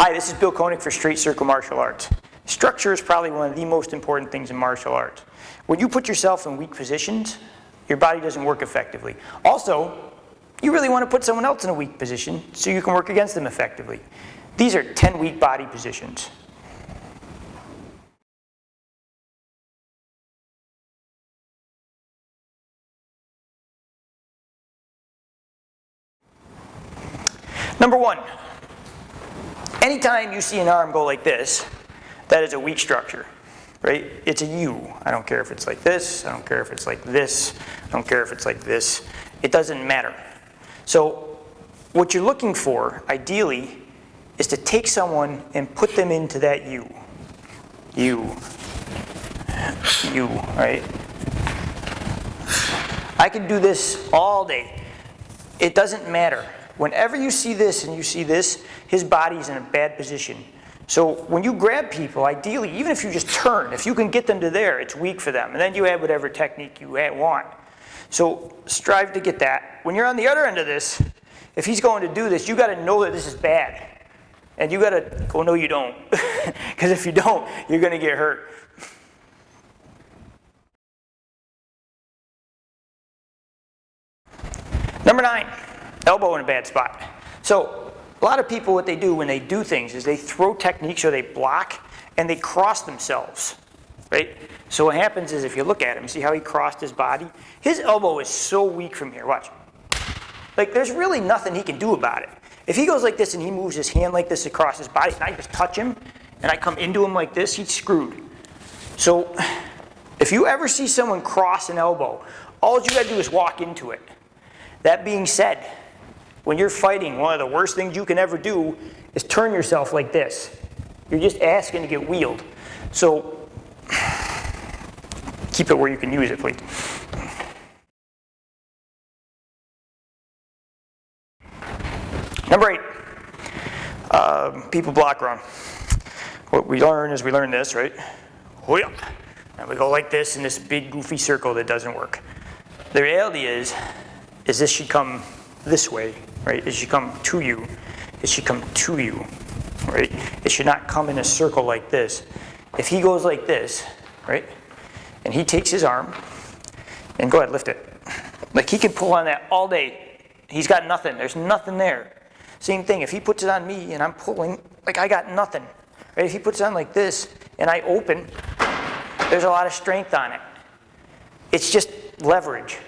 Hi, this is Bill Koenig for Straight Circle Martial Arts. Structure is probably one of the most important things in martial arts. When you put yourself in weak positions, your body doesn't work effectively. Also, you really want to put someone else in a weak position so you can work against them effectively. These are 10 weak body positions. Number one, anytime you see an arm go like this, that is a weak structure, right? It's a U. I don't care if it's like this, I don't care if it's like this, I don't care if it's like this. It doesn't matter. So what you're looking for, ideally, is to take someone and put them into that U. U, right? I can do this all day. It doesn't matter. Whenever you see this and you see this, his body's in a bad position. So when you grab people, ideally, even if you just turn, if you can get them to there, it's weak for them. And then you add whatever technique you want. So strive to get that. When you're on the other end of this, if he's going to do this, you got to know that this is bad. And you got to go, no, you don't. Because if you don't, you're going to get hurt. Number 9. Elbow in a bad spot. So a lot of people, what they do when they do things is they throw techniques or they block and they cross themselves, right? So what happens is if you look at him, see how he crossed his body? His elbow is so weak from here, watch. Like there's really nothing he can do about it. If he goes like this and he moves his hand like this across his body and I just touch him and I come into him like this, he's screwed. So if you ever see someone cross an elbow, all you gotta do is walk into it. That being said, when you're fighting, one of the worst things you can ever do is turn yourself like this. You're just asking to get wheeled. So keep it where you can use it, please. Number 8, people block wrong. What we learn is we learn this, right? And we go like this in this big goofy circle that doesn't work. The reality is this should come this way, right? It should come to you. It should come to you, right? It should not come in a circle like this. If he goes like this, right? And he takes his arm, and go ahead, lift it. Like he can pull on that all day. He's got nothing. There's nothing there. Same thing, if he puts it on me and I'm pulling, like I got nothing. Right? If he puts it on like this and I open, there's a lot of strength on it. It's just leverage.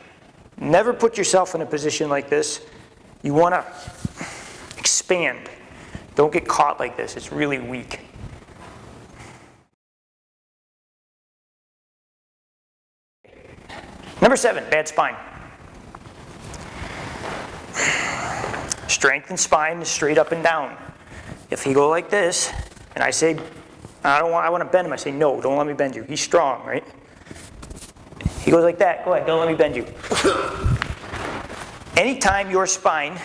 Never put yourself in a position like this. You want to expand. Don't get caught like this. It's really weak. Number 7, bad spine. Strength and spine is straight up and down. If he go like this, and I say, I want to bend him, I say, no, don't let me bend you. He's strong, right? He goes like that, go ahead, don't let me bend you. Anytime your spine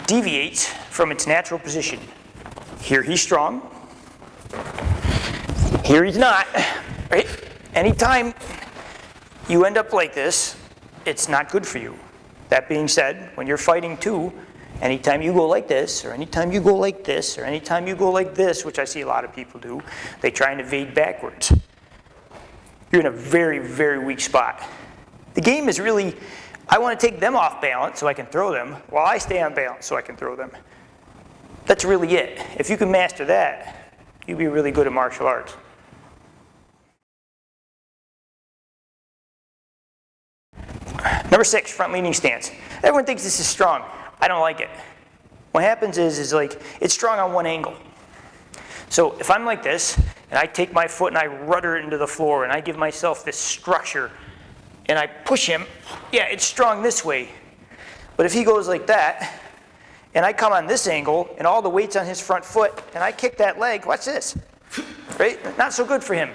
deviates from its natural position, here he's strong, here he's not, right? Anytime you end up like this, it's not good for you. That being said, when you're fighting too, anytime you go like this, or anytime you go like this, or anytime you go like this, which I see a lot of people do, they try and evade backwards. You're in a very, very weak spot. The game is really, I want to take them off balance so I can throw them, while I stay on balance so I can throw them. That's really it. If you can master that, you'll be really good at martial arts. Number 6, front leaning stance. Everyone thinks this is strong. I don't like it. What happens is like, it's strong on one angle. So if I'm like this, and I take my foot and I rudder it into the floor, and I give myself this structure, and I push him, yeah, it's strong this way. But if he goes like that, and I come on this angle, and all the weight's on his front foot, and I kick that leg, watch this, right? Not so good for him.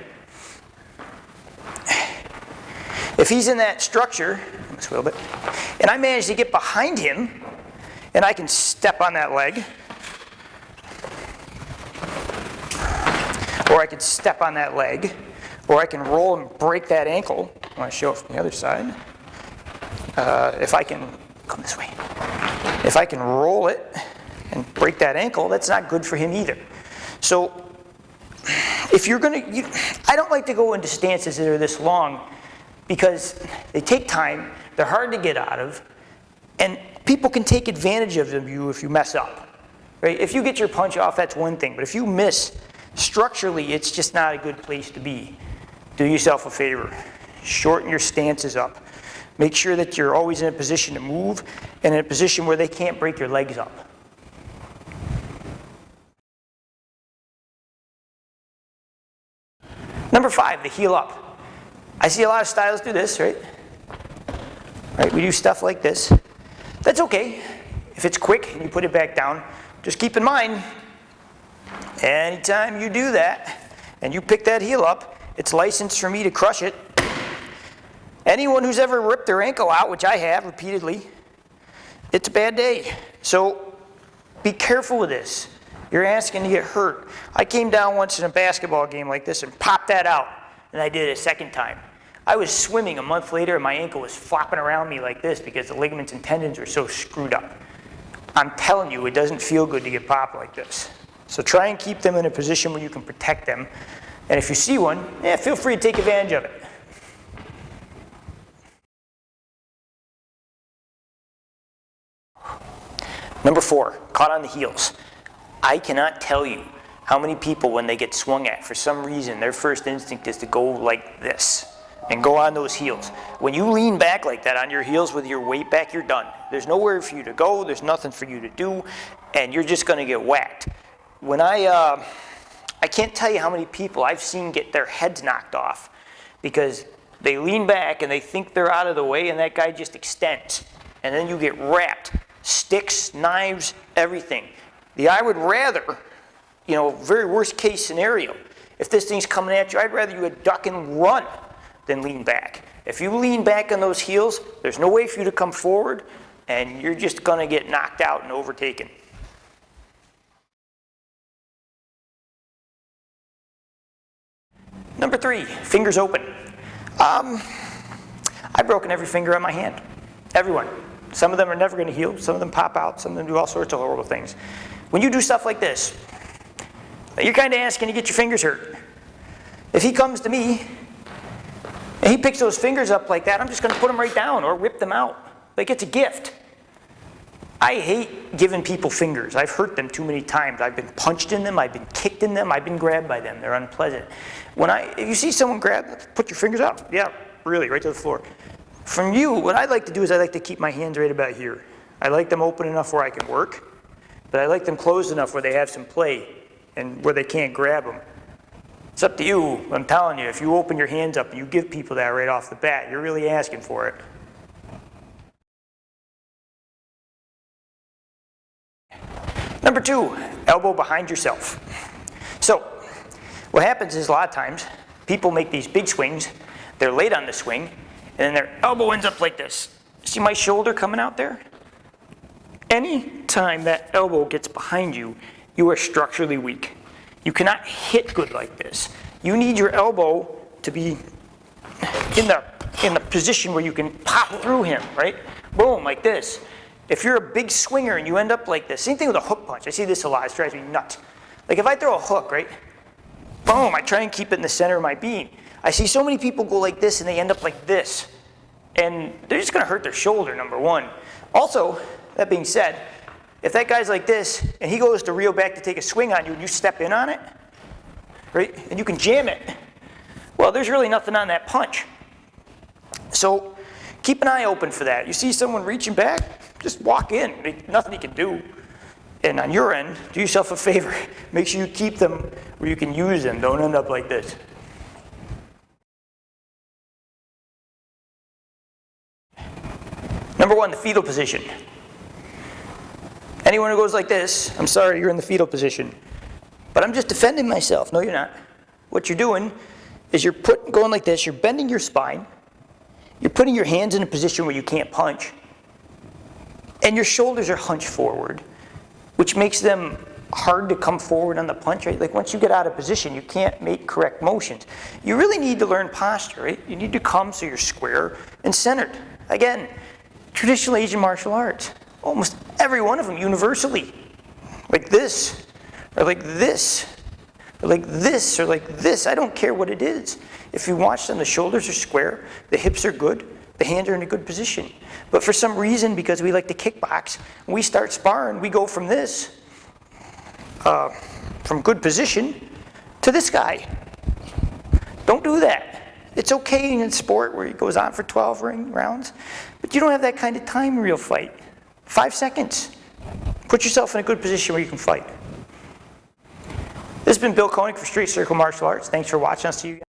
If he's in that structure, this a little bit, and I manage to get behind him, and I can step on that leg, or I can step on that leg, or I can roll and break that ankle. I want to show it from the other side. If I can, come this way. If I can roll it and break that ankle, that's not good for him either. So if you're gonna, I don't like to go into stances that are this long because they take time, they're hard to get out of, and people can take advantage of you if you mess up, right? If you get your punch off, that's one thing, but if you miss, structurally, it's just not a good place to be. Do yourself a favor. Shorten your stances up. Make sure that you're always in a position to move and in a position where they can't break your legs up. Number 5, the heel up. I see a lot of stylists do this, right? Right, we do stuff like this. That's okay. If it's quick and you put it back down, just keep in mind, anytime you do that and you pick that heel up, it's licensed for me to crush it. Anyone who's ever ripped their ankle out, which I have repeatedly, it's a bad day. So be careful with this. You're asking to get hurt. I came down once in a basketball game like this and popped that out, and I did it a second time. I was swimming a month later and my ankle was flopping around me like this because the ligaments and tendons were so screwed up. I'm telling you, it doesn't feel good to get popped like this. So try and keep them in a position where you can protect them. And if you see one, feel free to take advantage of it. Number 4, caught on the heels. I cannot tell you how many people, when they get swung at, for some reason, their first instinct is to go like this and go on those heels. When you lean back like that on your heels with your weight back, you're done. There's nowhere for you to go, there's nothing for you to do, and you're just gonna get whacked. When I can't tell you how many people I've seen get their heads knocked off because they lean back and they think they're out of the way and that guy just extends. And then you get wrapped. Sticks, knives, everything. I would rather, very worst case scenario, if this thing's coming at you, I'd rather you would duck and run than lean back. If you lean back on those heels, there's no way for you to come forward and you're just gonna get knocked out and overtaken. Number 3, fingers open. I've broken every finger on my hand. Everyone. Some of them are never going to heal. Some of them pop out. Some of them do all sorts of horrible things. When you do stuff like this, you're kind of asking to get your fingers hurt. If he comes to me and he picks those fingers up like that, I'm just going to put them right down or rip them out. Like it's a gift. I hate giving people fingers. I've hurt them too many times. I've been punched in them. I've been kicked in them. I've been grabbed by them. They're unpleasant. If you see someone put your fingers out. Yeah, really, right to the floor. From you, what I like to do is I like to keep my hands right about here. I like them open enough where I can work, but I like them closed enough where they have some play and where they can't grab them. It's up to you. I'm telling you, if you open your hands up and you give people that right off the bat, you're really asking for it. Number 2, elbow behind yourself. So what happens is a lot of times people make these big swings, they're late on the swing, and then their elbow ends up like this. See my shoulder coming out there? Any time that elbow gets behind you, you are structurally weak. You cannot hit good like this. You need your elbow to be in the position where you can pop through him, right? Boom, like this. If you're a big swinger and you end up like this, same thing with a hook punch. I see this a lot, it drives me nuts. Like if I throw a hook, right? Boom, I try and keep it in the center of my beam. I see so many people go like this and they end up like this. And they're just gonna hurt their shoulder, number 1. Also, that being said, if that guy's like this and he goes to reel back to take a swing on you and you step in on it, right? And you can jam it. Well, there's really nothing on that punch. So keep an eye open for that. You see someone reaching back, just walk in. Nothing you can do. And on your end, do yourself a favor. Make sure you keep them where you can use them. Don't end up like this. Number 1, the fetal position. Anyone who goes like this, I'm sorry, you're in the fetal position. But I'm just defending myself. No, you're not. What you're doing is you're going like this, you're bending your spine, you're putting your hands in a position where you can't punch, and your shoulders are hunched forward, which makes them hard to come forward on the punch, right? Like once you get out of position, you can't make correct motions. You really need to learn posture, right? You need to come so you're square and centered. Again, traditional Asian martial arts, almost every one of them universally like this, or like this, or like this, or like this. I don't care what it is. If you watch them, the shoulders are square, the hips are good, the hands are in a good position. But for some reason, because we like to kickbox, when we start sparring, we go from this, from good position, to this guy. Don't do that. It's okay in sport where it goes on for 12 rounds, but you don't have that kind of time in a real fight. 5 seconds. Put yourself in a good position where you can fight. This has been Bill Koenig for Straight Circle Martial Arts. Thanks for watching. I'll see you guys.